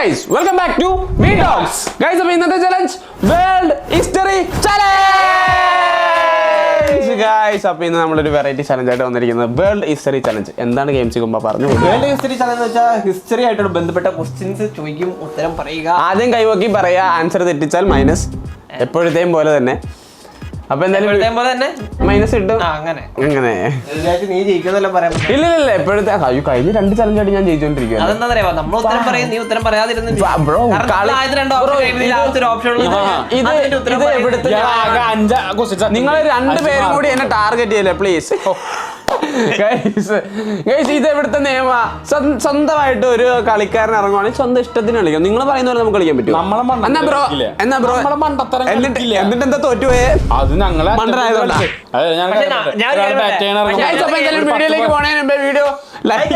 guys, welcome back to We Talks. Guys, അപ്പോൾ ഇന്നത്തെ challenge world history challenge. Guys, അപ്പോൾ ഇന്ന് നമ്മളൊരു വെറൈറ്റി ചലഞ്ച് ആയിട്ട് വന്നിരിക്കുന്നത് വേൾഡ് ഹിസ്റ്ററി ചലഞ്ച്. എന്താണ് ഗെയിംസ് കുമ്പ പറഞ്ഞു? വേൾഡ് ഹിസ്റ്ററി ചലഞ്ച് എന്ന് വെച്ചാൽ ഹിസ്റ്ററി ആയിട്ട് ബന്ധപ്പെട്ട ക്വസ്റ്റ്യൻസ് ചോദിക്കും, ഉത്തരം പറയുക. ആദ്യം കൈവക്കി പറയുക, ആൻസർ തെറ്റിച്ചാൽ മൈനസ്. എപ്പോഴത്തെയും പോലെ തന്നെ. അപ്പൊ എന്തായാലും മൈനസ് കിട്ടും. അങ്ങനെ നീ ജയിക്കുന്നല്ലോ പറയാൻ. ഇല്ല എപ്പോഴത്തെ കഴിഞ്ഞ 2 ചലഞ്ചായിട്ട് ഞാൻ ജയിച്ചോണ്ടിരിക്കുക. അതെന്താ നമ്മൾ ഉത്തരം പറയും, നീ ഉത്തരം പറയാതിരുന്നു. നിങ്ങൾ 2 പേരും കൂടി എന്നെ ടാർഗറ്റ് ചെയ്യല്ലേ പ്ലീസ്. ഇത് എവിടുത്തെ നിയമ? സ്വന്തമായിട്ട് ഒരു കളിക്കാരൻ ഇറങ്ങുവാണെങ്കിൽ സ്വന്തം ഇഷ്ടത്തിന് കളിക്കാം. നിങ്ങൾ പറയുന്ന പോലെ നമുക്ക് കളിക്കാൻ പറ്റും. എന്നാ ബ്രോ എന്നിട്ട് എന്താ തോറ്റുപോയേ? വീഡിയോയിലേക്ക് പോണേന് മുമ്പേ വീഡിയോ ലൈക്ക്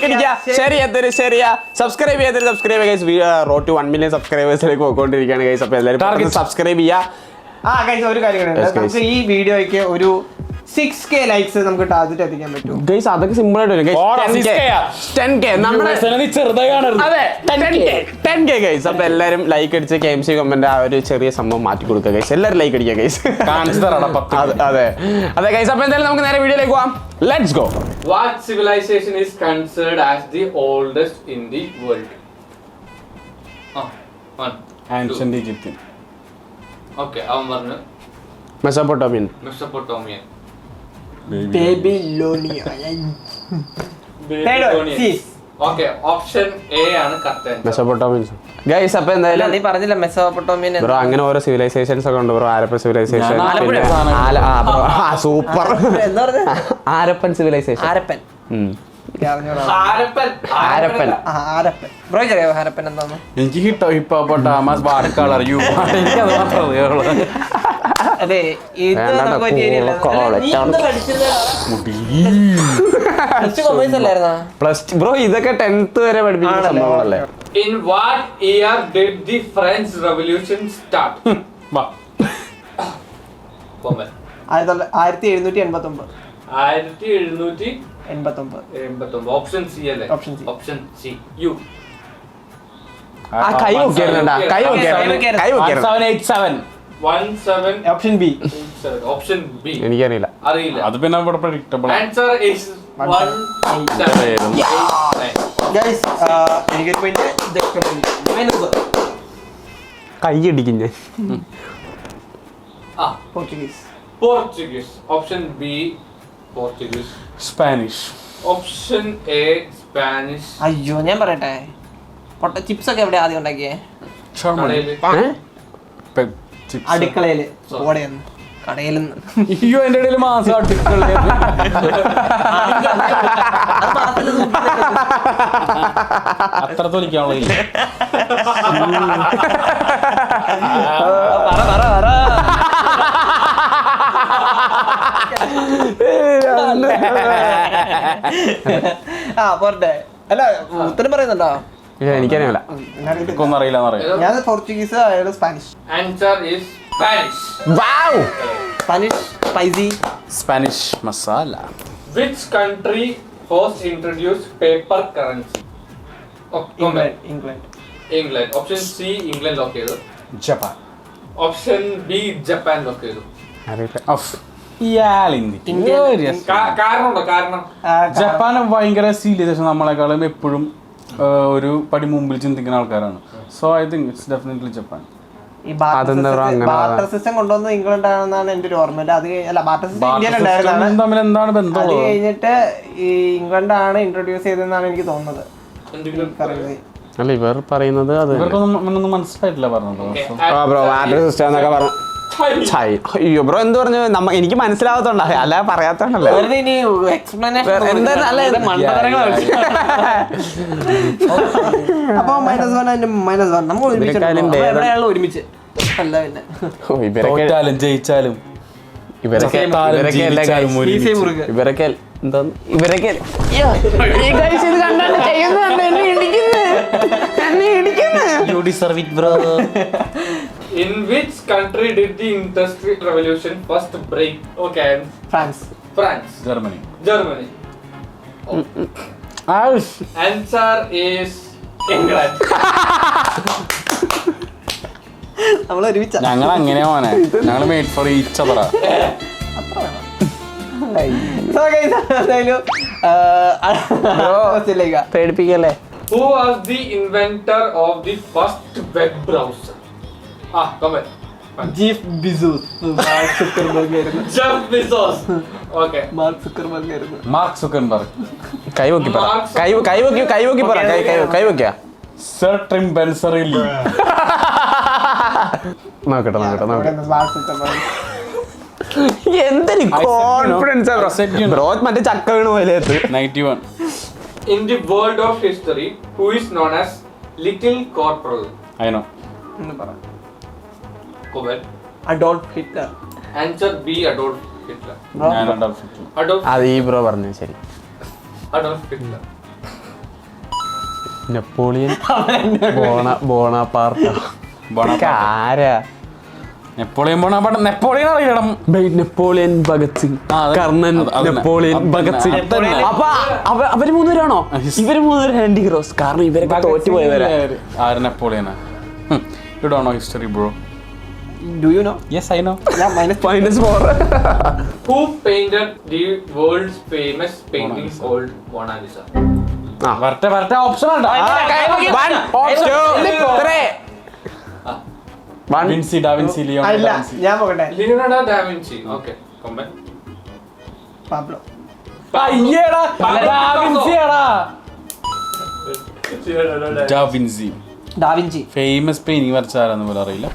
അടിക്കുക, ഷെയർ ചെയ്യാത്തവര് സബ്സ്ക്രൈബ് റോഡ് ടു 1 മില്യൺ സബ്സ്ക്രൈബേഴ്സിലേക്ക് പോയിക്കൊണ്ടിരിക്കുകയാണ് ഗൈസ്. അപ്പൊ എല്ലാവരും സബ്സ്ക്രൈബ് ചെയ്യുക. ഒരു കാര്യം നമുക്ക് ഈ വീഡിയോയ്ക്ക് ഒരു 6K ലൈക്സ് നമുക്ക് ടാർഗറ്റ് എത്തിക്കാൻ പറ്റും ഗൈസ്. അതൊക്കെ സിമ്പിൾ ആയിട്ട് വരും. 10K guys. അപ്പൊ എല്ലാരും ലൈക്ക് അടിച്ച് KMC കമന്റ് ആ ഒരു ചെറിയ സംഭവം മാറ്റി കൊടുക്കുക ഗൈസ്. എല്ലാരും ലൈക്ക് അടിക്കുക ഗൈസ്. അതെ ഗൈസ്. അപ്പൊ എന്തായാലും നമുക്ക് നേരെ വീഡിയോയിലേക്ക് പോവാം. Let's go. What civilization is considered as the oldest in the world? Ancient Egyptian. Okay, അവൻ പറഞ്ഞു Mesopotamian. Babylonia. Okay, option A ആണ് കറക്റ്റ്. Mesopotamian guys. അപ്പൊ എന്തായാലും നീ പറഞ്ഞില്ല മെസോപ്പൊട്ടേമിയൻ. ബ്രോ അങ്ങനെ ഓരോ സിവിലൈസേഷൻസ് ഒക്കെ ഉണ്ട് bro. Harappan civilisation, super. Harappan civilisation. Harappan. എനിക്ക് ഹിപ്പോപ്പൊട്ടാമസ് വാർക്കാളർ യു എനിക്കത് മാത്രമേ അതെ. ബ്രോ ഇതൊക്കെ 10th വരെ പഠിപ്പിക്കുന്ന സംഭവങ്ങളല്ലേ? In what year did the French Revolution start? 1789. 1789. Option C അല്ലേ? Option C. യു കൈ നോക്കിയായിരുന്നോ? കൈ നോക്കിയായിരുന്നു. 17. Option B. ഓപ്ഷൻ ബി എനിക്കറിയില്ല. അറിയില്ല. അത് പിന്നെ ഇവിടെ പ്രഡിക്റ്റബിൾ. Answer is 1789. ഗയ്സ്, എനിക്കൊരു പോയിന്റ്. കൈ ഇടിക്കും ഞാൻ. Portuguese. Option B Portuguese. Spanish. Option A Spanish. അയ്യോ, ഞാൻ പറയട്ടെ, ചിപ്സ് ഒക്കെ എവിടെ ആദ്യം ഉണ്ടാക്കിയേ? അടുക്കളയില്. കടയിൽ നിന്ന്. അയ്യോ, എന്റെ ഇടയിൽ മാസം അടുക്കള അത്ര തൊലിക്കാനുള്ള. പോരട്ടെ. അല്ല, ഉത്തരം പറയുന്നുണ്ടോ? എനിക്കറിയില്ല. ഒന്നും അറിയില്ല. ഞാൻ പോർച്ചുഗീസ്, അയാള് Spanish. Answer is Spanish. Wow. Spanish spicy. Spanish masala. Which country first introduced paper currency? England. Option C England lock ചെയ്തു. Japan. Option B Japan lock ചെയ്തു. കാരണം ജപ്പാൻ ഭയങ്കര സിവിലൈസേഷൻ നമ്മളെക്കാളും എപ്പോഴും ഒരു പടി മുമ്പിൽ ചിന്തിക്കുന്ന ആൾക്കാരാണ്. So I think it's definitely Japan. ഈ ബാർട്ടർ സിസ്റ്റം കൊണ്ടുവന്നത് ഇംഗ്ലണ്ട് ആണെന്നാണ് എന്റെ ഒരു ഓർമ്മ. അത് ബാർട്ടർ സിസ്റ്റം ഇന്ത്യയിലുണ്ടായിരുന്നതാണ്. തമ്മിൽ എന്താണ് ബന്ധം? അത് കഴിഞ്ഞിട്ട് ഈ ഇംഗ്ലണ്ട് ആണ് ഇൻട്രൊഡ്യൂസ് ചെയ്തതെന്നാണ് എനിക്ക് തോന്നുന്നത്. അല്ല, ഇവർ പറയുന്നത് അത് ഇവർക്കൊന്നും മനസ്സിലായിട്ടില്ല പറഞ്ഞത്. അയ്യോ ബ്രോ, എന്ത് പറഞ്ഞു? എനിക്ക് മനസ്സിലാവത്തോണ്ടാ, അല്ല പറയാത്തോണ്ടല്ലേ. അപ്പൊ -1 നമ്മൾ ഒരുമിച്ച് അല്ല, പിന്നെ തോറ്റാലും ജയിച്ചാലും ഇവരൊക്കെ You deserve it, bro. In which country did the Industrial Revolution first break? Okay. France. Germany. Oh. Answer is England. നമ്മൾ ഒരുമിച്ച ഞങ്ങൾ അങ്ങനെയാ മോനെ, ഞങ്ങൾ മെയ്ഡ് ഫോർ ഈച്ച് അതറാ. പേടിപ്പിക്കല്ലേ. Who was the inventor of the first web browser? Come on. Jeff Bezos Mark Zuckerberg ആയിരുന്നു. Jeff Bezos. Okay. Mark Zuckerberg ആയിരുന്നു. Mark Zuckerberg. കൈവക്കി പറ, കൈവക്കി പറ, കൈവക്കിയ സർ ട്രിം ബെൻസറിലി. നോക്കട്ടെ. Mark Zuckerberg. എന്തൊരു കോൺഫിഡൻസ് ബ്രോ, മറ്റേ ചക്ക വീണ് പോയത്. 91. In the world of history, who is known as Little Corporal? I know. എന്ന് പറ. Comment. Adolf Hitler. Answer B. Adolf Hitler. ഞാൻ അഡോൾഫ് ഹിറ്റ്ലർ. Adolf. അത് ഈ ബ്രോ പറഞ്ഞു ശരി. Adolf Hitler. നെപ്പോളിയൻ ബോണപാർട്ട. ആരാ? നെപ്പോളിയൻ അറിയണം. Napoleon Bhagat Singh, Karnan Napoleon Bhagat Singh. Napoleon. അപ്പൊ അവര് മൂന്നുപേരാണോ? ഇവര് മൂന്നുപേരും രണ്ട് ഹീറോസ്, കാരണം ഇവരൊക്കെ തോറ്റുപോയവരാ. ആര് നെപ്പോളിയനാ? You don't know history, bro. Do you know? Yes, I know. Yeah, -4. Who painted the world's famous painting called Mona Lisa? വരട്ടെ ഓപ്ഷൻ ഉണ്ട്. വിൻസി, ഡാവിൻസി, ലിയോണാർഡോ അല്ല, ഡാവിൻസി. ഞാൻ പോകട്ടെ. Leonardo da Vinci. Okay. Comment. Pablo. അയ്യേടാ, ഡാവിൻസിയാടാ. Da Vinci da Vinci. Famous painting വരച്ച ആരാന്ന് പോലും അറിയില്ല.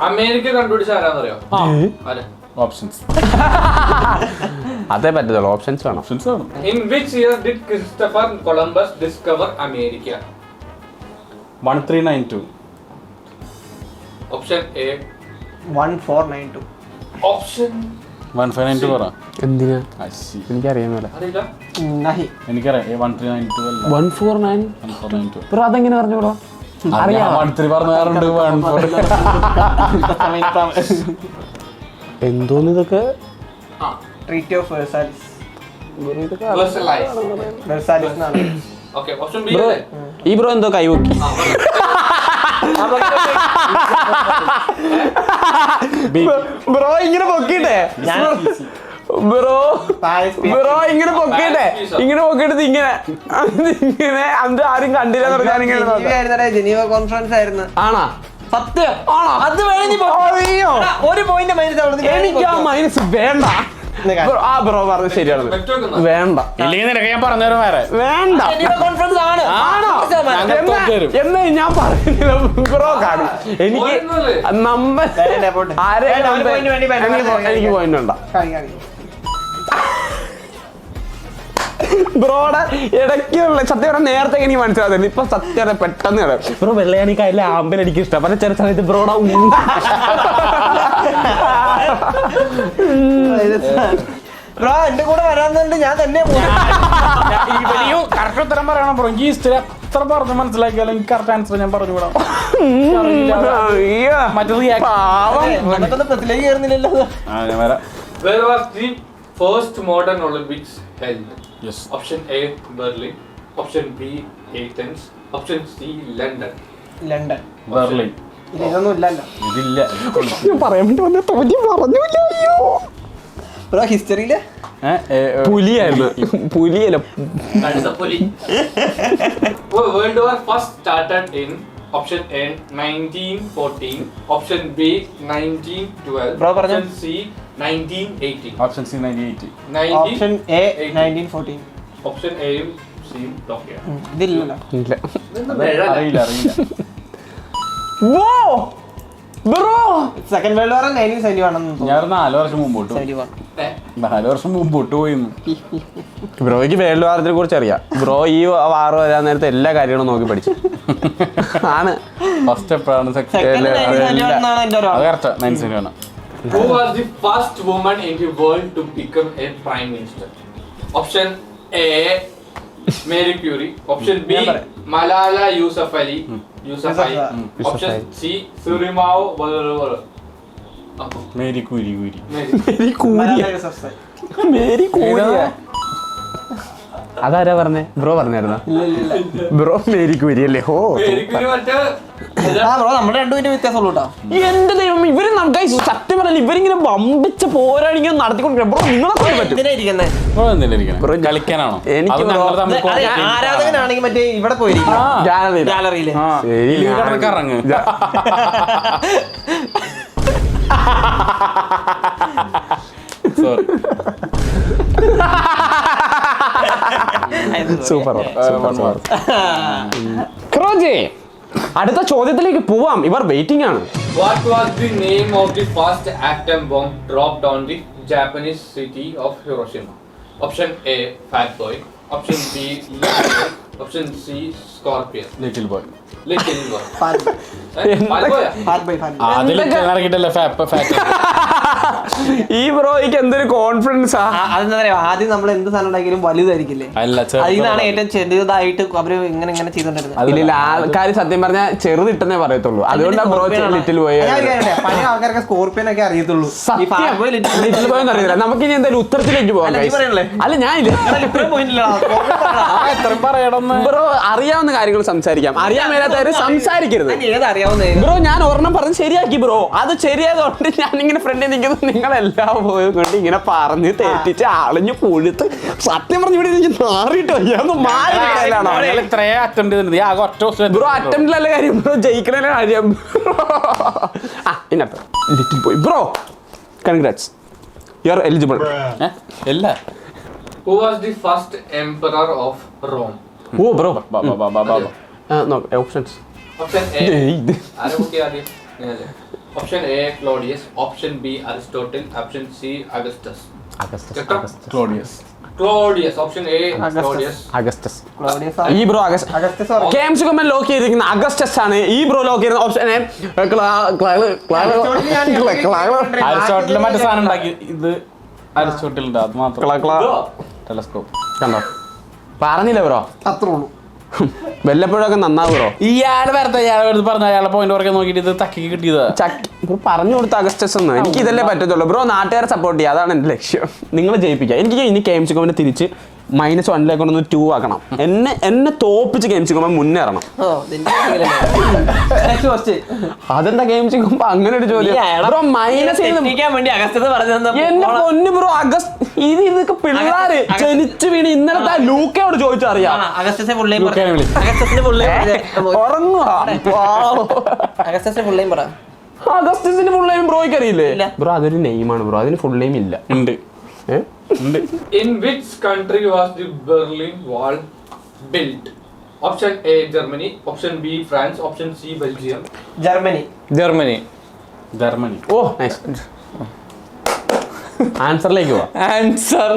അമേരിക്ക കണ്ടുപിടിച്ച ആരാന്നറിയോ? ആരാ? ഓപ്ഷൻസ് അതേ പറ്റത്തുള്ളൂ, ഓപ്ഷൻസ് വേണം. ഓപ്ഷൻസ് ആണ്. In which year did Christopher Columbus discover America? 1392. Option A. 1492. Option 1592 പറ. എന്തിനാ? അശ്ശി, എനിക്കറിയാമല്ല. അറിയില്ല. നഹി. എനിക്കറിയാം. 1392 അല്ല, 149. 1492. ബ്രോ അതെങ്ങനെ പറഞ്ഞു ബ്രോ? അറിയാം. 13 പറഞ്ഞാറുണ്ട്. 14. എന്തോന്ന് ഇതൊക്കെ? Treaty of Versailles. Versailles. Versailles എന്നാണ്. Okay. Option B. ബ്രോ അല്ലേ? ഈ ബ്രോ എന്തോ കൈവക്കി. ബ്രോ ഇങ്ങനെ പൊക്കിട്ടെ, ബ്രോ ഇങ്ങനെ പൊക്കിട്ടെ, ഇങ്ങനെ പൊക്കിട്ട് ഇങ്ങനെ അത് ആരും കണ്ടില്ല. ജനീവ കോൺഫറൻസ് ആയിരുന്നു. ആണാ? സത്യം. അത് ഒരു പോയിന്റ് മൈനസ്. എനിക്ക് ആ മൈനസ് വേണ്ട. ആ ബ്രോ പറഞ്ഞത് ശരിയാണ്, വെച്ചോക്കുന്ന. വേണ്ട ഇല്ലെങ്കിൽ നിനക്ക് ഞാൻ പറഞ്ഞുതരാം. വേണ്ട. കോൺഫറൻസ് ആണ്. ആണോ? എന്നാ ഞാൻ പറയുന്നില്ല ബ്രോ. കാണും എനിക്ക് പോയിരുന്നല്ലേ? നമ്മൾ എനിക്ക് പോയിന്റ് ഉണ്ടോ ബ്രോടെ ഇടയ്ക്കുള്ള സത്യം പറഞ്ഞാൽ നേരത്തെ എനിക്ക് മനസ്സിലാകുന്നില്ല. ഇപ്പൊ സത്യം പെട്ടെന്ന് ബ്രോ വെള്ളയാണിക്കായല്ലേ ആമ്പൽ എനിക്ക് ഇഷ്ടം. പക്ഷെ ചില സമയത്ത് ബ്രോടെ ബ്രോ എന്റെ കൂടെ വരാന്നുണ്ട്, ഞാൻ തന്നെ കറക്റ്റ് ഉത്തരം പറയണം ബ്രോ. എനിക്ക് ഹിസ്റ്ററി എത്ര പറഞ്ഞു മനസ്സിലാക്കിയാലും എനിക്ക് കറക്റ്റ് ആൻസർ ഞാൻ പറഞ്ഞു വിടാം. മറ്റേത് പ്രത്തിലേക്ക് കയറുന്നില്ലല്ലോ. Where was the first modern Olympics held? Yes. Option A. Berlin. Option B. Athens. Option C. London. London. Berlin. ഇതൊന്നും ഇല്ലല്ലോ ഇതില്ല. പറയാൻ വേണ്ടി വന്ന തോന്നി പറഞ്ഞില്ല. അയ്യോ bro ഹിസ്റ്ററിയില് പുലിയായിരുന്നു. പുലിയല്ല. That is a pulley. World War First started in Option A. 1914. Option B. 1912. Bro, പറഞ്ഞോ. Option C. 1918. Option C 1980. Option A 1914. Option A യും C യും lock ചെയ്യാം. ഇതില്ലല്ലോ. ഇല്ല. അറിയില്ല. ഓ ബ്രോ സെക്കൻഡ് വേൾഡ് വാർ 1971 ആണെന്ന് തോന്നുന്നു. ഞാൻ 4 വർഷം മുമ്പോട്ട് 71. 4 വർഷം മുമ്പോട്ട് പോയിരുന്നു. ബ്രോയ്ക്ക് വേൾഡ് വാറിനെ കുറിച്ച് അറിയാം. ബ്രോ ഈ വാർ വരാൻ നേരത്തെ എല്ലാ കാര്യങ്ങളും നോക്കി പഠിച്ചു ആണ്. ഫസ്റ്റ് എപ്പോഴാണ്? Second 1971 എന്നാണ് എൻ്റെ ഒരു അത് correct 1971. Who was the first woman in the world to become a prime minister? Option A. Mary Curie. Option B. ഞാൻ പറയാം. Malala Yousafzai. Yousafzai. Option Yousafzai. C. Surimao. Mary Curie. Mary. Mary കൂരിയ. Malala Yousafzai. Mary curia. അതാരാ പറഞ്ഞേ? Bro പറഞ്ഞായിരുന്നോ? Bro മേരിക്ക് വരികയല്ലേ? ഓ എനിക്കൊരു മറ്റേ bro നമ്മുടെ രണ്ടുപേരും വ്യത്യാസമുള്ളൂ കേട്ടോ. എന്റെ ദൈവം, ഇവര് നമുക്ക് സത്യം പറഞ്ഞാൽ ഇവരിങ്ങനെ വമ്പിച്ച പോരാളിങ്ങനെ നടത്തിക്കൊണ്ടിരിക്കുക. ബ്രോ നിങ്ങളെ കൊണ്ട് പറ്റും. എന്തിനാ ഇരിക്കുന്നെ? ബ്രോ എന്തിനാ ഇരിക്കണേ? കളിക്കാനാണോ? എനിക്ക് അത് ബ്രോ- ഞങ്ങൾ തമ്മിൽ അതെ, ആരാധകനാണെങ്കിൽ മറ്റേ ഇവിടെ പോയിരിക്കും ഗാലറിയില്. ഗാലറിയില്. ശരി, ഈ ഞാൻ- കിടന്ന് കറങ്ങ്. Sorry. സൂപ്പർ ക്രോജി, അടുത്ത ചോദ്യത്തിലേക്ക് പോവാം. ഇവർ വെയിറ്റിംഗ് ആണ്. What was the name of the first atom bomb dropped on the Japanese city of Hiroshima? Option A, Fat Boy. Option B, Little Boy. Option C, Scorpion. Little boy. Little Boy. Fan Fat Boy? By fan. അതിൽ ഇറക്കിട്ടല്ലേ fat. ഈ ബ്രോയ്ക്ക് എന്തൊരു confidence ആ. അതെന്താ പറയാ, ആദ്യം നമ്മൾ എന്ത് സാധനം ഉണ്ടാക്കിയാലും വലുതായിരിക്കില്ലേ? അല്ല അതിൽ നിന്നാണ് ഏറ്റവും ചെറുതായിട്ട് അവര് ഇങ്ങനെ ചെയ്തോണ്ടിരുന്നത്. ഇല്ല, ആൾക്കാർ സത്യം പറഞ്ഞാൽ ചെറുതിട്ടെന്നേ പറയത്തുള്ളൂ. അതുകൊണ്ടാണ് ബ്രോ ലിറ്റിൽ പോയ പഴയ ആൾക്കാർക്ക് സ്കോർപ്പിയൻ ഒക്കെ അറിയത്തുള്ളൂ. ഈ ഫാൻ ബോയ് ലിറ്റിൽ പോയെന്ന് അറിയില്ല. നമുക്ക് ഇനി എന്തായാലും ഉത്തരത്തിലേക്ക് പോകാം. അല്ല, നീ guys. പറയണല്ലേ? അല്ല ഞാനില്ല. എത്ര പറയണമെന്ന് ബ്രോ അറിയാവുന്ന കാര്യങ്ങൾ സംസാരിക്കാം. അറിയാൻ മേലാത്തവര് സംസാരിക്കരുത്. ഏതറിയാവുന്ന ബ്രോ ഞാൻ ഒരെണ്ണം പറഞ്ഞ് ശരിയാക്കി ബ്രോ. അത് ശരിയായതുകൊണ്ട് ഞാൻ ഇങ്ങനെ ഫ്രണ്ടിൽ നിൽക്കുന്നത് നിങ്ങളെല്ലാം പോയത് കൊണ്ട് ഇങ്ങനെ പറഞ്ഞ് തെറ്റിച്ച് അളിഞ്ഞ് പൊഴുത്ത് സത്യം പറഞ്ഞു ഇവിടെ എനിക്ക് മാറിയിട്ട് വയ്യാന്ന് മാറി ഇത്രയും അറ്റംപ്റ്റ് ചെയ്തിട്ടുണ്ട്. ഈ ആകെ ഒറ്റ ബ്രോ അറ്റംപ്റ്റിലല്ല കാര്യം, ബ്രോ ജയിക്കണ കാര്യം. ഇന്നത്തെ ലിറ്റിൽ പോയി bro, congrats, you are eligible. ഇല്ല. Who was the first emperor of Rome? Oh bro options. Option A. ഇത് ആരെ കുട്ടി ആദ്യം? നീയല്ലേ? Option A, Claudius. Option B, Aristotle. Option C, Augustus. Claudius. Claudius. Option A, Claudius. Augustus. Claudius ഈ bro August Augustus games comment lock ചെയ്തിരിക്കുന്ന Augustus ആണ്. ഈ bro lock ചെയ്യുന്ന ഓപ്ഷൻ അരിസ്റ്റോട്ടിൽ മറ്റേ സാധനം ഉണ്ടാക്കി. ഇത് അരിസ്റ്റോട്ടിലിന്റെ അത് മാത്രം. ടെലസ്കോപ്പ് കണ്ടോ, പറഞ്ഞില്ല ബ്രോ. അത്രേ ഉള്ളൂ. വല്ലപ്പോഴൊക്കെ നന്നാവും ബ്രോ. ഇയാള് വെറുതെ പറഞ്ഞ അയാളെ പോയിന്റ് ഉറക്കെ നോക്കിയിട്ട് ഇത് തക്കി കിട്ടിയതാ. ബ്രോ പറഞ്ഞു കൊടുത്ത അഗസ്റ്റസ് എന്ന്. എനിക്ക് ഇതല്ലേ പറ്റത്തുള്ളൂ ബ്രോ. നാട്ടുകാരെ സപ്പോർട്ട് ചെയ്യുക, അതാണ് എൻ്റെ ലക്ഷ്യം. നിങ്ങൾ ജയിപ്പിക്കുക. എനിക്ക് ഇനി ഗെയിംസ് കൊമ്പനെ തിരിച്ച് -1 കൊണ്ടൊന്ന് 2 ആക്കണം. എന്നെ തോപ്പിച്ച് ഗെയിംസ് കൊമ്പൻ മുന്നേറണം. അതെന്താ ഗെയിംസ് കൊമ്പ അങ്ങനെ ഒരു ജോലി ബ്രോ? മൈനസ് വേണ്ടി അഗസ്റ്റസ് പറഞ്ഞു. എന്റെ പൊന്നു ബ്രോ, ഇതൊക്കെ പിള്ളേര് ജനിച്ചു വീണ് ഇന്നലത്തെ ലൂക്കയോട് ചോദിച്ചറിയാം. അഗസ്റ്റസിനെ ഫുള്ളേയും ലൂക്കയെ വിളി. അഗസ്റ്റസിനെ ഫുള്ളേയും ഉറങ്ങുക. അഗസ്റ്റസിനെ ഫുള്ളേയും പറ. അഗസ്റ്റസിന് ഫുൾ നെയിം ബ്രോയ്ക്ക് അറിയില്ലേ? ഇല്ല. ബ്രോ അതൊരു നെയിമാണ് ബ്രോ, അതിന് ഫുൾ നെയിം ഇല്ല. ഉണ്ട്. ഉണ്ട്. In which country was the Berlin Wall built? Option A, Germany. Option B, France. Option C, Belgium. Germany. Germany. Germany. Oh nice. ആൻസറിലേക്ക് പോവാ. Answer.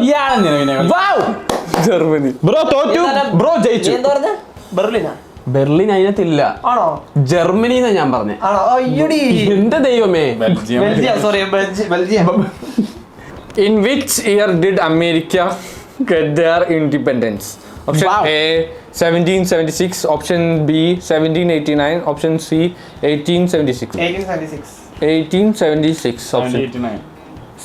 ജർമ്മനി. ബ്രോ തോറ്റു, ബ്രോ ജയിച്ചു. എന്താ പറഞ്ഞ? ബെർലിനാ? ബെർലിൻ അതിനകത്തില്ല, ആണോ? ജർമ്മനി എന്നാ ഞാൻ പറഞ്ഞേ. ആണോ? അയ്യോടി. എന്റെ ദൈവമേ. Belgium. Belgium, sorry, Belgium. In which year did America get their independence? Option Wow. A, 1776. Option B, 1789. Option C, 1876. 1876. 1876. Option 89.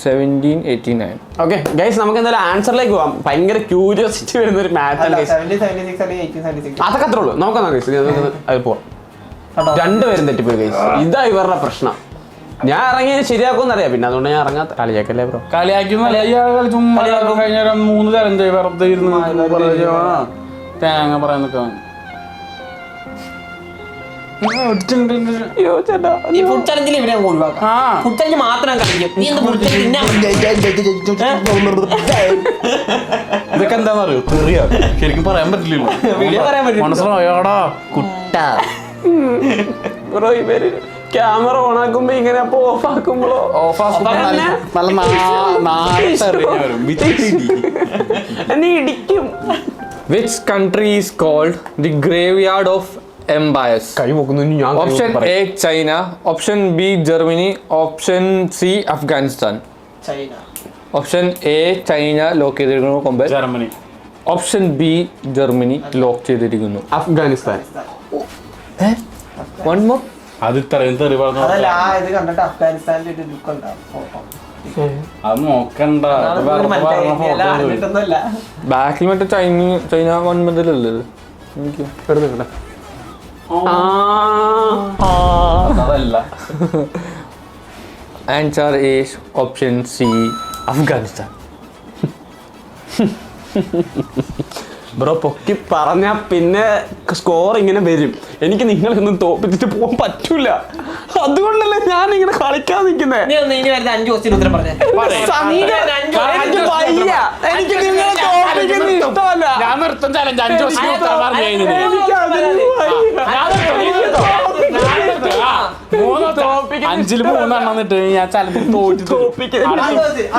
1789. Okay guys, നമുക്ക് എന്തായാലും ആൻസറിലേക്ക് പോവാം. ഭയങ്കര ക്യൂരിയോസിറ്റി വരുന്ന ഒരു മാച്ച് അല്ല, ആണ് ഗൈസ്. 1776 അല്ലെങ്കിൽ 1876. അതൊക്കെ അത്രേ ഉള്ളൂ. നോക്കാം ഗൈസ്, അത് പോവാം. കേട്ടോ? രണ്ടുപേരും തെറ്റിപ്പോയി ഗൈസ്. ഇതാ ഇവരുടെ പ്രശ്നം. ഞാൻ ഇറങ്ങി ശരിയാക്കുമെന്ന് അറിയാം, പിന്നെ അതുകൊണ്ട് ഞാൻ ഇറങ്ങാത്ത. കളിയാക്കല്ലേ ബ്രോ? കളിയാക്കുന്ന ചുമ്മാ കഴിഞ്ഞ 3 തരം ചെയ്ത് വെറുതെ ഇരുന്ന് തേങ്ങ പറയാൻ നിൽക്കാൻ. അയ്യോ ചേട്ടാ, ഈ ഫുഡ് ചലഞ്ചിൽ ഇവരെ അങ്ങ് ഒഴിവാക്കാം. ആ. ഫുഡ് ചലഞ്ച് മാത്രം കളിക്കും. നീ എന്താ ഫുഡ് ചലഞ്ച് തിന്നാൻ ഇതൊക്കെ എന്താന്ന് അറിയോ? തെറിയാ. ശരിക്കും പറയാൻ പറ്റില്ലല്ലോ. വീഡിയോ പറയാൻ പറ്റില്ല. മനസ്സിലായോടാ കുട്ട. ബ്രോ ഇവര് ക്യാമറ ഓൺ ആക്കുമ്പോ ഇങ്ങനെ അപ്പൊ ഓഫ് ആക്കുമ്പോഴോ എന്നെ ഇടിക്കും. Which country is called the graveyard of empires? കൈ പോക്കുന്നു ഞാൻ. Option A, China. Option B, Germany. Option C, Afghanistan. China. Option A, China lock ചെയ്തിരിക്കുന്നു കൊമ്പ്. Germany. Option B, Germany lock ചെയ്തിരിക്കുന്നു. Afghanistan. One more. അത് ഇത്രയും തെറി പറഞ്ഞു. അതല്ല, ആ ഇത് കണ്ടിട്ട് അഫ്ഗാനിസ്ഥാനിൽ ഒരു ലുക്ക് ഉണ്ടാവും. അത് നോക്കണ്ട അത് വെറുതെ പറഞ്ഞ photo ഇത്. അറിഞ്ഞിട്ടൊന്നുമല്ല. ബാക്കിൽ മറ്റേ ചൈന വൺമതിലല്ലേ എനിക്ക് എടുത്തിട്ടെ അതല്ല answer is option C Afghanistan. Bro പൊക്കി പറഞ്ഞ പിന്നെ സ്കോർ ഇങ്ങനെ വരും. എനിക്ക് നിങ്ങളൊന്നും തോപ്പിച്ചിട്ട് പോകാൻ പറ്റൂല. അതുകൊണ്ടല്ലേ ഞാൻ ഇങ്ങനെ കളിക്കാൻ നിൽക്കുന്നേ. നീ ഒന്ന് ഇനി വരുന്ന 5 ക്വസ്റ്റ്യൻ ഉത്തരം പറഞ്ഞേ. എനിക്ക് വയ്യ. എനിക്ക് നിങ്ങളെ തോപ്പിക്കുന്ന ഇഷ്ടമല്ല. ഞാൻ നിർത്തും ചലഞ്ച് 5 വർഷം അഞ്ചില് 3 എന്നിട്ട് ഞാൻ ചലഞ്ച്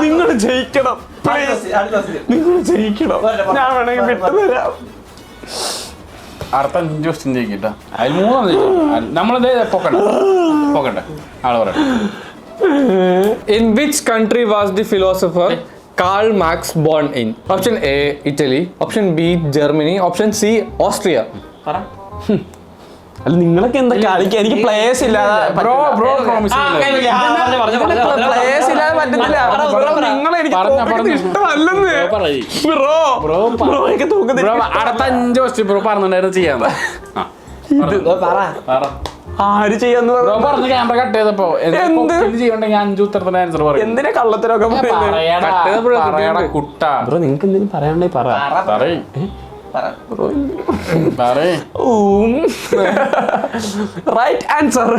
നിങ്ങൾ ജയിക്കണം. നിങ്ങൾ ജയിക്കണം. ഞാൻ വേണമെങ്കിൽ വിട്ടുതരാം. അടുത്ത 5 ക്വസ്റ്റ്യൻ ജയിക്കട്ട. അതിൽ 3 നമ്മളിത് പോക്കട്ടെ ആള് പറയട്ടെ. In which country was the philosopher Karl Marx born in? Option A, Italy. Option B, Germany. Option C, Austria. അല്ല നിങ്ങളൊക്കെ എന്താ കളിക്കുക? എനിക്ക് പ്ലേയേഴ്സ് ഇല്ലാതെ ബ്രോ പ്രോമിസ് പ്ലേയേഴ്സ് ഇല്ലാതെ പറ്റുന്നില്ല. നിങ്ങൾ എനിക്ക് തോപ്പിക്കുന്നത് ഇഷ്ടമല്ലെന്ന്. ബ്രോ എനിക്ക് തോന്നുന്നില്ല. അടുത്ത 5 ക്വസ്റ്റ്യൻ ബ്രോ പറഞ്ഞിട്ടുണ്ടായിരുന്നു ചെയ്യാൻ. ആര് ചെയ്യാന്ന് ബ്രോ പറഞ്ഞ ക്യാമറ കട്ട് ചെയ്തപ്പോ ചെയ്യണ്ടെങ്കിൽ 5 ഉത്തരത്തിന്റെ ആൻസർ പറയും. എന്തിനാ കള്ളത്തിനൊക്കെ പറയണ കുട്ട. ബ്രോ നിങ്ങൾക്ക് എന്തെങ്കിലും പറയാനുണ്ടെ പറ. Right answer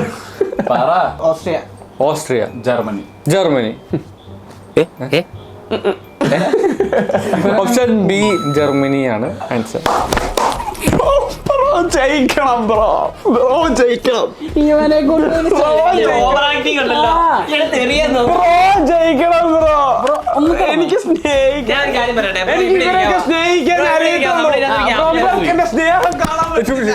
Austria. Germany. Option B, Germany ആണ് ആൻസർ. ജയിക്കണം ബ്രോ ജയിക്കണം. ജയിക്കണം ബ്രോ. എനിക്ക് സ്നേഹിക്കാൻ സ്നേഹിക്കാൻ അറിയത്തുള്ളൂ. എന്റെ സ്നേഹം കാണാൻ പറ്റൂല.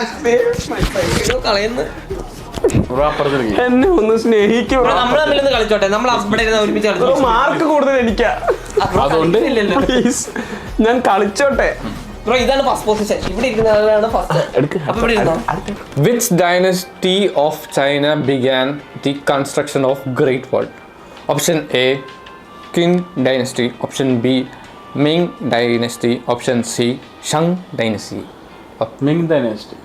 എന്നെ ഒന്ന് സ്നേഹിക്കും. നമ്മൾ തമ്മിലൊന്ന് കളിച്ചോട്ടെ. നമ്മൾ അവിടെ ഒരുമിച്ച് കളിച്ചോ. മാർക്ക് കൂടുതൽ എനിക്കാ. അതുകൊണ്ട് പ്ലീസ് ഞാൻ കളിച്ചോട്ടെ. ബ്രോ ഇതാണ് ഫസ്റ്റ് പൊസിഷൻ. ഇവിടെ ഇരിക്കുന്ന ആളാണ് ഫസ്റ്റ്. അപ്പോൾ ഇവിടെ ഇരുന്നോ. Which dynasty of China began the construction of Great Wall? Option A, Qin Dynasty. Option B, Ming Dynasty. Option C, Shang Dynasty. Ming Dynasty.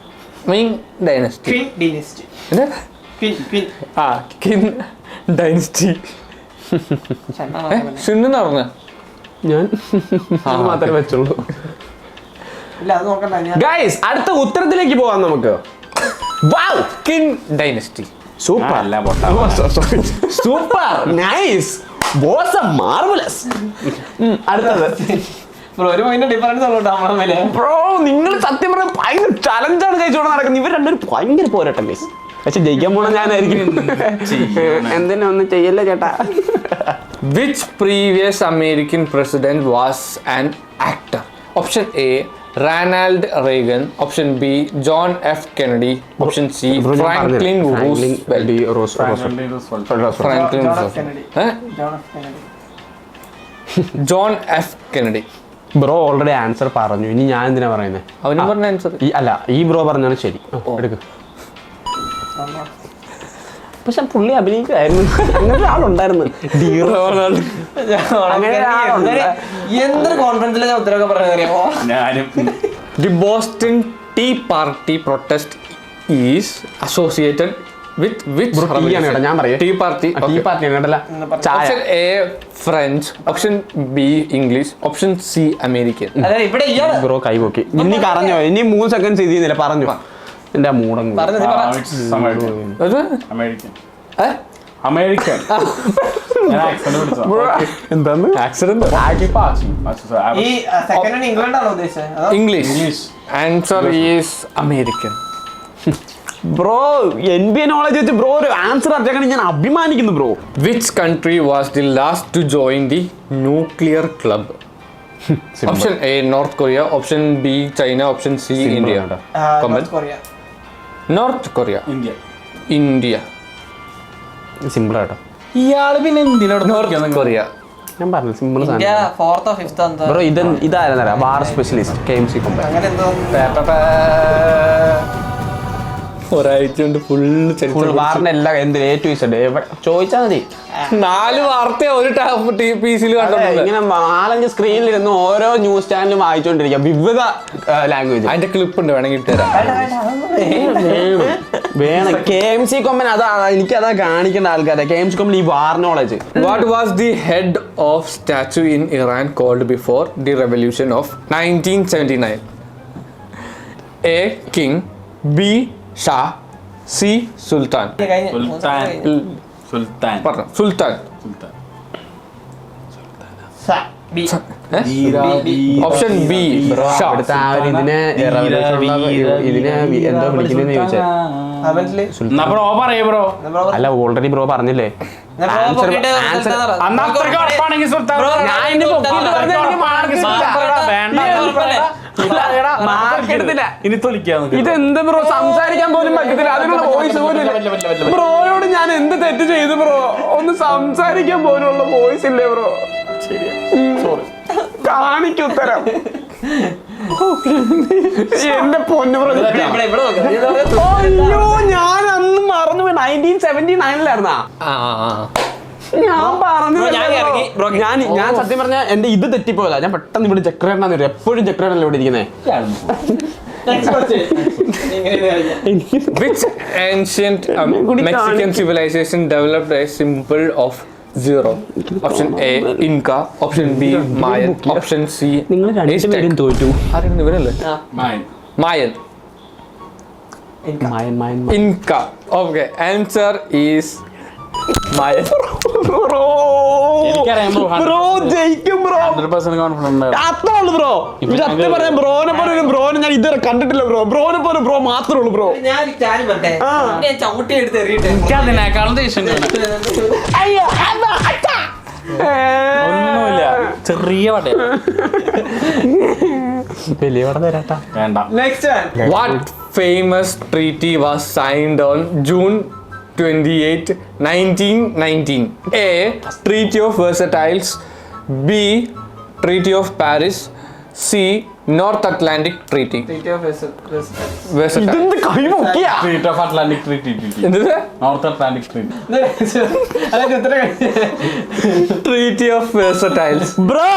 Ming Dynasty. Queen dynasty. എന്താ? Queen Qin Dynasty. ഷുന്നെന്ന് പറഞ്ഞ ഞാൻ മാത്രമേ വെച്ചുള്ളൂ. ഇല്ല അത് നോക്കണ്ട. Guys അടുത്ത ഉത്തരത്തിലേക്ക് പോവാം നമുക്ക്. Wow Qin Dynasty. സൂപ്പർ അല്ല super nice was A marvellous. അടുത്തത് ബ്രോ ഒരു പോയിന്റ് ഡിഫറൻസ് ഉള്ളൂ നമ്മളെ മേലെ. ബ്രോ നിങ്ങൾ സത്യം പറഞ്ഞാൽ ഭയങ്കര ചലഞ്ചാണ് കഴിച്ചോണ്ട് നടക്കുന്നത്. ഇവർ രണ്ടുപേരും ഭയങ്കര പോരാട്ടം ഗൈസ്. പക്ഷെ ജയിക്കാൻ പോണ ഞാനായിരിക്കും. എന്തിനാ ഒന്നും ചെയ്യല്ലേ ചേട്ടാ. Which previous American president was an actor? Option A, Ronald Reagan. Option B, John F. Kennedy. Option C, Franklin Roosevelt. Franklin Roosevelt. John F. Kennedy. Bro already answer പറഞ്ഞു. ഇനി ഞാൻ എന്തിനാ പറയുന്നത്? അവനും പറഞ്ഞ ആൻസർ അല്ല ഈ ബ്രോ പറഞ്ഞാണ് ശരി. എടുക്ക്. പക്ഷെ പുള്ളി അഭിനയിക്കുമായിരുന്നു. അങ്ങനെ ഒരാളുണ്ടായിരുന്നു. എന്തൊരു കോൺഫിഡൻസിൽ ഞാൻ ഉത്തരവൊക്കെ പറഞ്ഞറിയാമോ. The Boston Tea Party protest is associated with which കേട്ടോ ഞാൻ പറയാം. Tea Party. ടീ പാർട്ടി കേട്ടല്ല. ചായ. Option A, French. Option B, English. Option C, American. അതായത് ഇവിടെ ഇയാള് ബ്രോ കൈപോക്കി. ഇനി കറഞ്ഞോ. ഇനി 3 സെക്കൻഡ് ഇത് ചെയ്യുന്നില്ല. പറഞ്ഞു എന്റെ മൂടങ്ങ്. അമേരിക്കൻ എന്താന്ന് Accident. ഈ സെക്കൻഡ് ഇംഗ്ലണ്ടാണോ ഉദ്ദേശിച്ചത്? English. Answer is American. Bro NBA knowledge വെച്ച് ബ്രോ ഒരു ആൻസർ അറിയാൻ ഞാൻ അഭിമാനിക്കുന്നു bro. Which country was the last to join the nuclear club? Option A, North Korea. Option B, China. Option C, India. Comment. Korea. North Korea. India. Simple ആട്ടോ. ഇയാള് പിന്നെ എന്തിനോട് North Korea. ഞാൻ പറഞ്ഞു simple India സാധനം. 4th or 5th എന്താ bro ഇതായിരുന്നല്ല വാർ specialist KMC കൊമ്പ. അങ്ങനെ എന്തോ. ഒരാഴ്ച കൊണ്ട് ഫുള്ള് ഫുൾ വാറിന്റെ എല്ലാം എന്ത് A to Z ചോദിച്ചാൽ മതി. 4 വാർത്ത ഒരു PC-ൽ കണ്ടിട്ടുണ്ട്. ഇങ്ങനെ 4-5 സ്ക്രീനിലിരുന്ന് ഓരോ ന്യൂസ് ചാനലും വായിച്ചുകൊണ്ടിരിക്കുക വിവിധ ലാംഗ്വേജ്. അതിന്റെ ക്ലിപ്പ് ഉണ്ട്, വേണമെങ്കിൽ ഇട്ടുതരാം. വേണം. KMC കൊമ്പൻ അതാ, എനിക്കതാ കാണിക്കേണ്ട ആൾക്കാരെ. KMC കൊമ്പൻ ഈ വാർ knowledge. What was the head of statue in Iran called before the revolution of 1979? A. King, B. Shah, C. Sultan. സുൽത്താൻ പറഞ്ഞോ, Sultan. Option B. Shah. ഇവിടുത്തെ ആ ഒരു ഇതിനെ എന്തോ വിളിക്കുന്നതെന്ന് ചോദിച്ചാൽ എന്നാ ബ്രോ പറയേ ബ്രോ. അല്ല ഓൾറെഡി ബ്രോ പറഞ്ഞില്ലേ. അന്ന് അത്രയ്ക്ക് ഉറപ്പാണെങ്കിൽ സുൽത്താൻ ഇനി തൊലിക്കാന്ന്. ഇതെന്ത് ബ്രോ, സംസാരിക്കാൻ പോലും പറ്റത്തില്ല, അതിനുള്ള വോയിസ് പോലും ഇല്ല. ബ്രോയോട് ഞാൻ എന്ത് തെറ്റ് ചെയ്തു ബ്രോ? ഒന്ന് സംസാരിക്കാൻ പോലുള്ള വോയിസ് ഇല്ലേ ബ്രോ? കാണിക്കുത്തരം എന്റെ പൊന്നു ബ്രോ. അയ്യോ ഞാൻ അന്ന് മറന്നു. 1979-ലായിരുന്നാ ഞാൻ പറഞ്ഞു. ഞാൻ സത്യം പറഞ്ഞ എന്റെ ഇത് തെറ്റിപ്പോയതാ. ഞാൻ പെട്ടെന്ന് ഇവിടെ ജക്രേട്ടനാന്ന് വരും. എപ്പോഴും ജക്രേട്ടനല്ലേ ഇവിടെ ഇരിക്കുന്നേ. Which ancient Mexican civilization developed a symbol of zero? Option A. Inca. Option B. Mayan. Option C. നിങ്ങൾ രണ്ടുപേരും തോറ്റു. ആരാണ് ഇവരല്ലേ? Mayan. Inca. Okay. Answer is Mayan. Bro ജയിക്കും ബ്രോ. 100% കോൺഫിഡന്റ്. അത്രേ ഉള്ളു ബ്രോ. സത്യം പറയാം, ബ്രോനെ പോലെ ഒരു ബ്രോനെ ഞാൻ ഇതുവരെ കണ്ടിട്ടില്ല ബ്രോ. ബ്രോനെ പോലെ ബ്രോ മാത്രമേ ഉള്ളൂ ബ്രോ. ചവിട്ടി എടുത്ത് എറിയട്ടെ. എനിക്ക് അതിനേക്കാളും ദേഷ്യം ഒന്നുമില്ല, ചെറിയ വടയാ. വലിയ പടം തരാട്ടാ. വേണ്ട. What famous treaty was signed on June 28, 1919? A. Treaty of Versailles. B. Treaty of Paris. C. North Atlantic Treaty. Versatile. ഇതെന്ത് കൈ നോക്കിയാ? Treat of Atlantic treaty. എന്ത്? North Atlantic treaty. Treaty of Versailles. Bro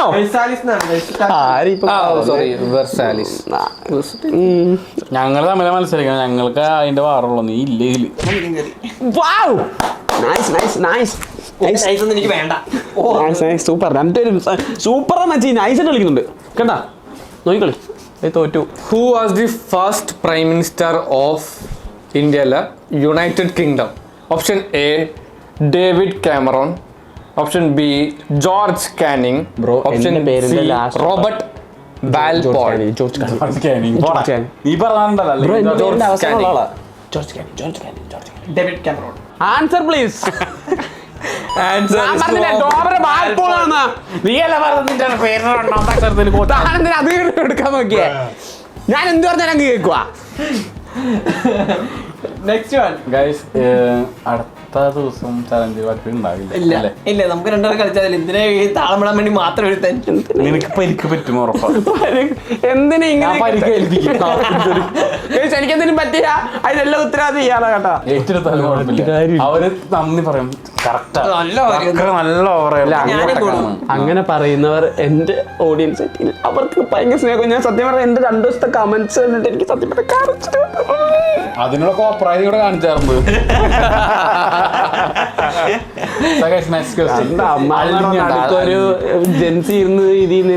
Sorry, Versailles. ഞങ്ങൾ തമ്മിലെ മത്സരിക്കണം, ഞങ്ങൾക്ക് അതിന്റെ വാറുള്ളൂ, നീ ഇല്ലേ ഇതില്. എനിക്ക് വേണ്ട. സൂപ്പർ. രണ്ടുപേരും സൂപ്പർ മച്ചി നൈസായിട്ട് കളിക്കുന്നുണ്ട് കേട്ടാ. നോക്കിക്കളി. തോറ്റു. Who was the first Prime Minister of India, United Kingdom? Option A. David Cameron. Option B. George Canning. Bro, Option എന്റെ പേരിന്റെ C. last Robert Balfour. George Canning. നീ പറഞ്ഞാൽ David Cameron. Answer please. Answer is അത് എടുക്കാൻ നോക്കിയേ. ഞാൻ എന്ത് പറഞ്ഞാൽ അങ്ങ് കേൾക്കുവാ. Next one guys. അടുത്ത ദിവസം ചലഞ്ച് ബാക്കി ഉണ്ടാവില്ല ഇല്ല അല്ലേ? ഇല്ല, നമുക്ക് രണ്ടുപേരും കളിച്ചാൽ എന്തിനാ ഈ താളം വിടാൻ വേണ്ടി മാത്രം എഴുത്താൻ. നിനക്ക് പരിക്ക് പറ്റും ഉറപ്പാണ്. എന്തിനാ ഇങ്ങനെ പരിക്ക് ഏൽപ്പിക്കും. എനിക്കെന്തിനും പറ്റിയ അതിനെല്ലാം ഉത്തരവാദിത്തം ഇയാളാ കേട്ടാ. ഏറ്റെടുത്താലും കുഴപ്പമില്ല, അവര് നന്ദി പറയും. കറക്റ്റ് നല്ല നല്ല ഓവറല്ല. അങ്ങനെ പറയുന്നവർ എന്റെ ഓഡിയൻസ് അവർക്ക് ഭയങ്കര സ്നേഹം. ഞാൻ സത്യം പറഞ്ഞ എന്റെ 2 ദിവസത്തെ കമന്റ്സ് കണ്ടിട്ട് എനിക്ക് സത്യം പറഞ്ഞ അതിനുള്ള കോപ്രായി കൂടെ കാണിച്ചായിരുന്നു. അടുത്തൊരു ജെൻസി ഇരുന്ന് ഇതിൽ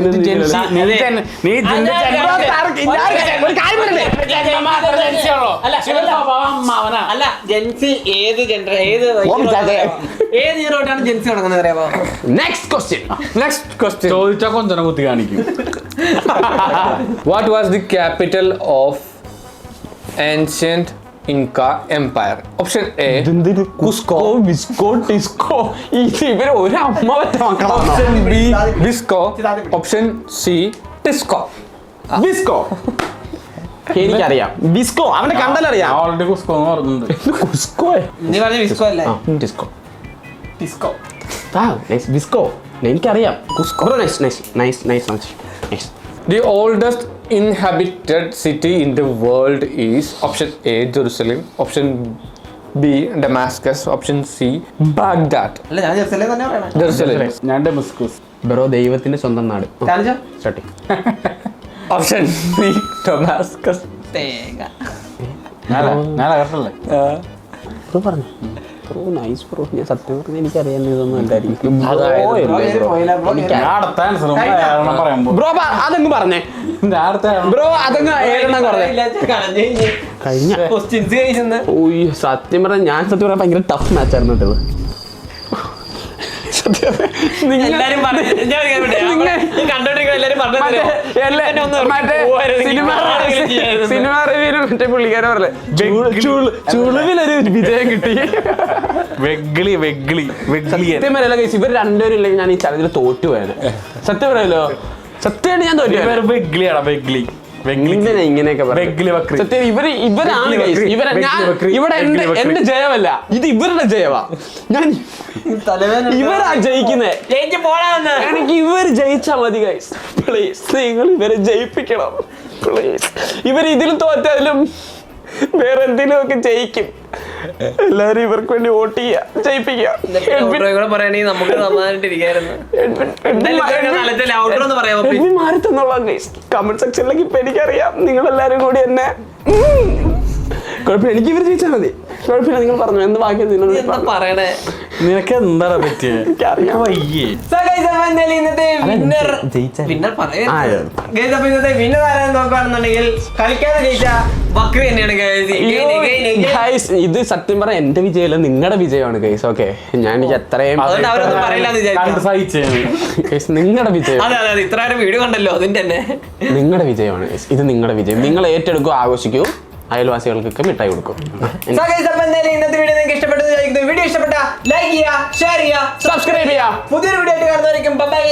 അല്ല ജെൻസി ഏത് ജെൻഡർ ഏത് ഹീറോട്ടാണ് ജെൻസി തുടങ്ങുന്നത് അറിയാമോ? നെക്സ്റ്റ് ക്വസ്റ്റ്യൻ ചോദിച്ചാൽ കൊഞ്ചനെ കുത്തി കാണിക്കും. What was the capital of ancient Inca Empire? Option A. Cusco. ഇവര് ഒരു അമ്മ പറ്റ മക്കളാണ്. Option B. Visco. Option C. Tisco. വിസ്കോ. എനിക്കറിയാം വിസ്കോ. അവന്റെ കണ്ടലറിയാം. ഓൾറെഡി കുസ്കോ എന്ന് പറഞ്ഞിട്ടുണ്ട്. കുസ്കോ. നീ പറഞ്ഞ വിസ്കോ അല്ലേ? ടിസ്കോ. ടിസ്കോ. വിസ്കോ എനിക്കറിയാം. Cusco. Nice. The oldest inhabited city in the world is option A Jerusalem, option B Damascus, option C Baghdad. അല്ല ഞാൻ ജെറുസലേം തന്നെ പറയണേ. Jerusalem. ഞാൻ ഡെമസ്കസ്. ബ്രോ ദൈവത്തിന്റെ സ്വന്തം നാട്. കാണിച്ചോ? സ്റ്റാർട്ടിങ്. Option C Damascus. തേങ്ങ. ഞാൻ അകത്തല്ലേ. ബ്രോ പറഞ്ഞു. Bro nice bro. ഞാൻ സത്യം പറഞ്ഞാൽ എനിക്കറിയാൻ ഇതൊന്നും എന്തായിരിക്കും. ഞാൻ അടുത്ത ആൻസർ പറയാൻ പോകും. ബ്രോ അതങ്ങ് പറഞ്ഞേ. ഞാൻ അടുത്ത ബ്രോ അതങ്ങ് ഏഴെണ്ണം പറഞ്ഞേ. കഴിഞ്ഞ ക്വസ്റ്റ്യൻസ് കഴിച്ചെന്ന്. ഓയ് സത്യം പറഞ്ഞാൽ ഞാൻ സത്യം പറഞ്ഞാൽ ഭയങ്കര ടഫ് മാച്ച് ആയിരുന്നു കേട്ടത്. എല്ലാരും സിനിമ റിവ്യൂലും മറ്റേ പുള്ളിക്കാരെ പറഞ്ഞേ ചുളുവിലൊരു വിജയം കിട്ടി. സത്യം പറയല്ലോ ഗൈസ്, ഇവർ രണ്ടുപേരും ഇല്ലെങ്കിൽ ഞാൻ ഈ ചലഞ്ചിൽ തോറ്റുപോയത്. സത്യം പറയല്ലോ, സത്യമായിട്ട് ഞാൻ തോറ്റു. ഇങ്ങനെയൊക്കെ സത്യം ഇവരാണ് ഗൈസ്. ഇവിടെ എന്റെ ജയമല്ല, ഇത് ഇവരുടെ ജയവാ. ഞാൻ ഇവരാ ജയിക്കുന്നേ. എനിക്ക് ഇവർ ജയിച്ചാ മതി ഗൈസ്. പ്ലീസ് നിങ്ങൾ ഇവരെ ജയിപ്പിക്കണം പ്ലീസ്. ഇവർ ഇതിലും തോറ്റാലും വേറെ എന്തെങ്കിലും ഒക്കെ ജയിക്കും. എല്ലാരും ഇവർക്ക് വേണ്ടി വോട്ട് ചെയ്യാ, ജയിപ്പിക്കുക. നമുക്ക് സമാധാനിട്ടിരിക്കായിരുന്നു. മാറി തന്നോളാം ഗൈസ്. കമന്റ് സെക്ഷനിലേക്ക് ഇപ്പൊ എനിക്കറിയാം നിങ്ങളെല്ലാരും കൂടി എന്നെ കുഴപ്പമില്ല, എനിക്ക് ഇവർ ജയിച്ചാൽ മതി. കുഴപ്പമില്ല, നിങ്ങൾ പറഞ്ഞു എന്ത് ബാക്കി പറയണേ. നിനക്ക് എന്താ പറ്റിയത്? ഇന്നത്തെ വിന്നർ ആരാന്ന് നോക്കുകയാണെന്നുണ്ടെങ്കിൽ കളിക്കാതെ ജയിച്ച ബക്രി തന്നെയാണ്. ഇത് സത്യം പറഞ്ഞ എന്റെ വിജയമല്ല, നിങ്ങളുടെ വിജയമാണ് ഗൈസ്. ഓക്കെ, ഞാൻ എനിക്ക് എത്രയും നിങ്ങളുടെ വിജയം. ഇത്ര വീഡിയോ കണ്ടല്ലോ, അതിന്റെ തന്നെ നിങ്ങളുടെ വിജയമാണ് ഗൈസ്. ഇത് നിങ്ങളുടെ വിജയം. നിങ്ങൾ ഏറ്റെടുക്കൂ, ആഘോഷിക്കൂ, അയൽവാസികൾക്കൊക്കെ മിഠായി കൊടുക്കും. ഇന്നത്തെ വീഡിയോ നിങ്ങൾക്ക് ഇഷ്ടപ്പെട്ടു. വീഡിയോ ഇഷ്ടപ്പെട്ട ലൈക്ക് ചെയ്യുക, ഷെയർ ചെയ്യുക, സബ്സ്ക്രൈബ് ചെയ്യുക. പുതിയൊരു വീഡിയോ ആയിട്ട് കാണുന്നവരേക്കും ബൈ.